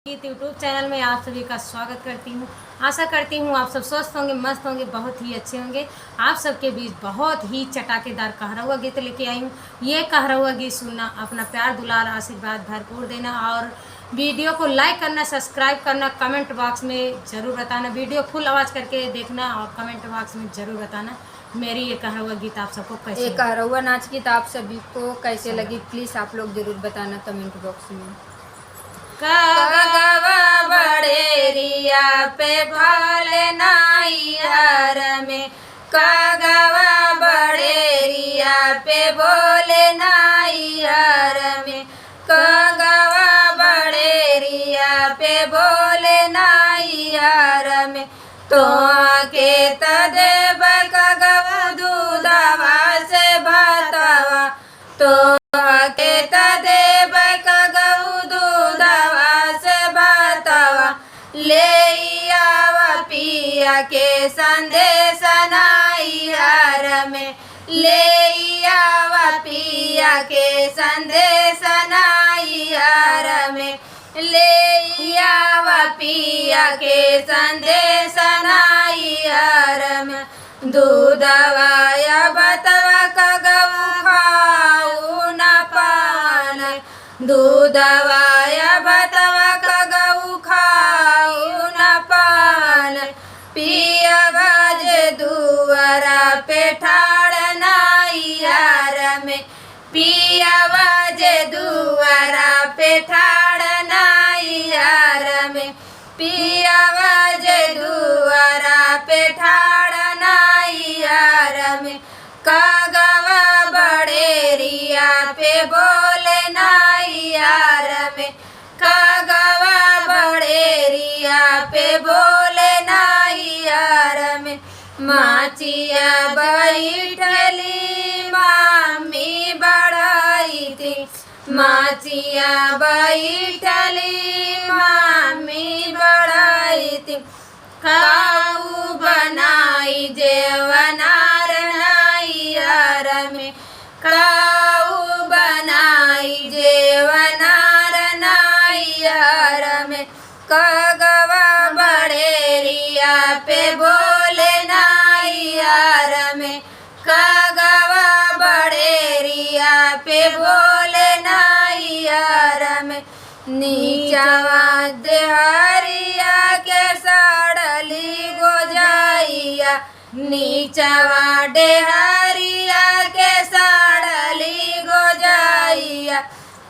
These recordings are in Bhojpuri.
यूट्यूब चैनल में आप सभी का स्वागत करती हूँ। आशा करती हूँ आप सब स्वस्थ होंगे, मस्त होंगे, बहुत ही अच्छे होंगे। आप सबके बीच बहुत ही चटाकेदार कहरवा गीत लेके आई हूँ। ये कहरवा गीत सुनना, अपना प्यार दुलार आशीर्वाद भरपूर देना और वीडियो को लाइक करना, सब्सक्राइब करना, कमेंट बॉक्स में ज़रूर बताना। वीडियो फुल आवाज़ करके देखना और कमेंट बॉक्स में ज़रूर बताना मेरी ये कहरवा गीत आप सबको कैसे ये कहरवा नाच गीत आप सभी को कैसे लगी, प्लीज़ आप लोग ज़रूर बताना कमेंट बॉक्स में। कगवा बड़ेरिया पे भले नाइहर में, कगवा बड़ेरिया पे बोले नाइहर में, कगवा बड़ेरिया पे बोले नाइहर में। तो के तदेव कगवा दूधवा से भातवा, तो के तदेव कगऊ दूधवा से भातवा, ले आवा पिया के संदेश नाइहर में, ले आवा पिया के संदेश नाइहर में, ले आवा पिया के संदेश नाइहर में। दूधवा या बतवा कगऊ खाऊ न पान, दूधवा या बतवा कगऊ खाऊ न पान, पिया बाजे दुआरा पे ठाड़ नाइहर में, पिया बाजे दुआरा पे ठाड़ नाइहर में, पिया बाजे दुआरा पे ठाड़ नाइहर में। कगवा बड़ेरिया पे बोले नाइहर में, कगवा बड़ेरिया पे बोले नाइहर में। माचिया बैठली मामी बढ़ाई थी, माचिया बैठली मामी बढ़ाई थी, खाऊ बनाई जेवनार नाइहर में, खाऊ बनाई जेवनार नाइहर में। कगवा बड़ेरिया पे बोले नाइहर में, कगवा बड़ेरिया पे बोले नाइहर में। नीचवा देहरिया के साड़ली गोजाइया, नीचवा डेहरिया के साड़ली गोजाइया,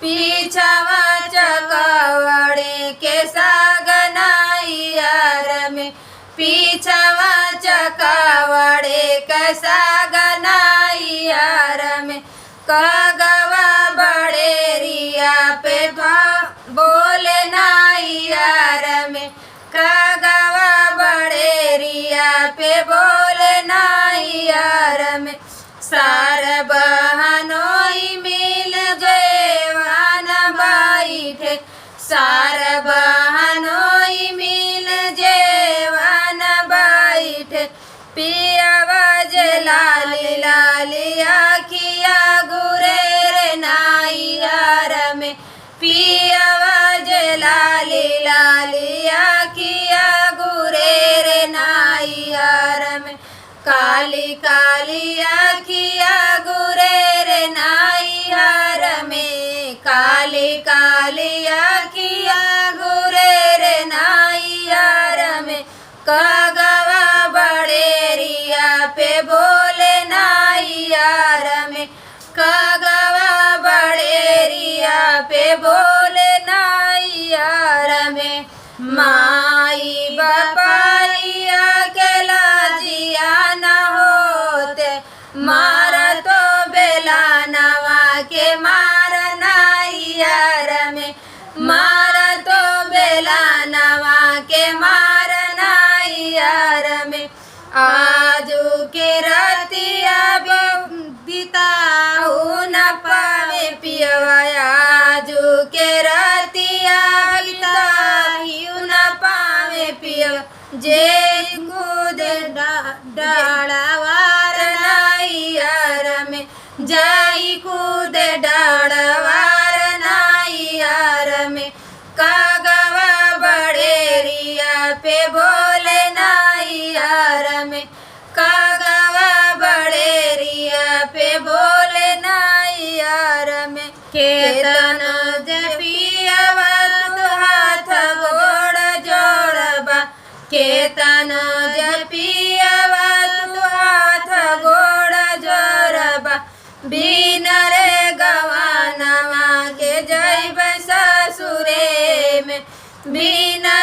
पीछवा चकवड़े के साग नाइहर में, पीछवा चकवड़े के साग नाइहर में। कगवा बड़ेरिया पे बोले नाइहर में, कगवा बड़ेरिया पे बोले नाइहर में। सार बहनोई मिल जेवान बैठे, सार बहनोई मिल जेवान बैठे, पियावा जे लाली लाली आखिया गुरेर नाइहर में, पियावा जे लाली लाली आखिया गुरेर नाइहर में। काली काली आखिया गुरेर नाइहर में, काली काली आखिया गुरेर नाइहर में। कगवा बड़ेरिया पे बोले नाइहर में, कगवा बड़ेरिया पे बोले नाइहर में। माई बापाइया के लाजिया न होते, मार तो बेला नवा के मार नाइहर में, मार तो बेला नवा के मार नाइहर में। आजू के रतिया बिताऊ न पावे पियवा, आजू के रतिया बिताऊ न पावे पियवा, जे कूद डाड़वार नाइहर में, जाई कूद डाड़वार नाइहर में। कगवा केतन जपियवा तू हाथ गोड़ जोड़बा केतन जपियवा तू हाथ गोड़ जोड़बा बिना रे गवानवा के जइब ससुरे में बिना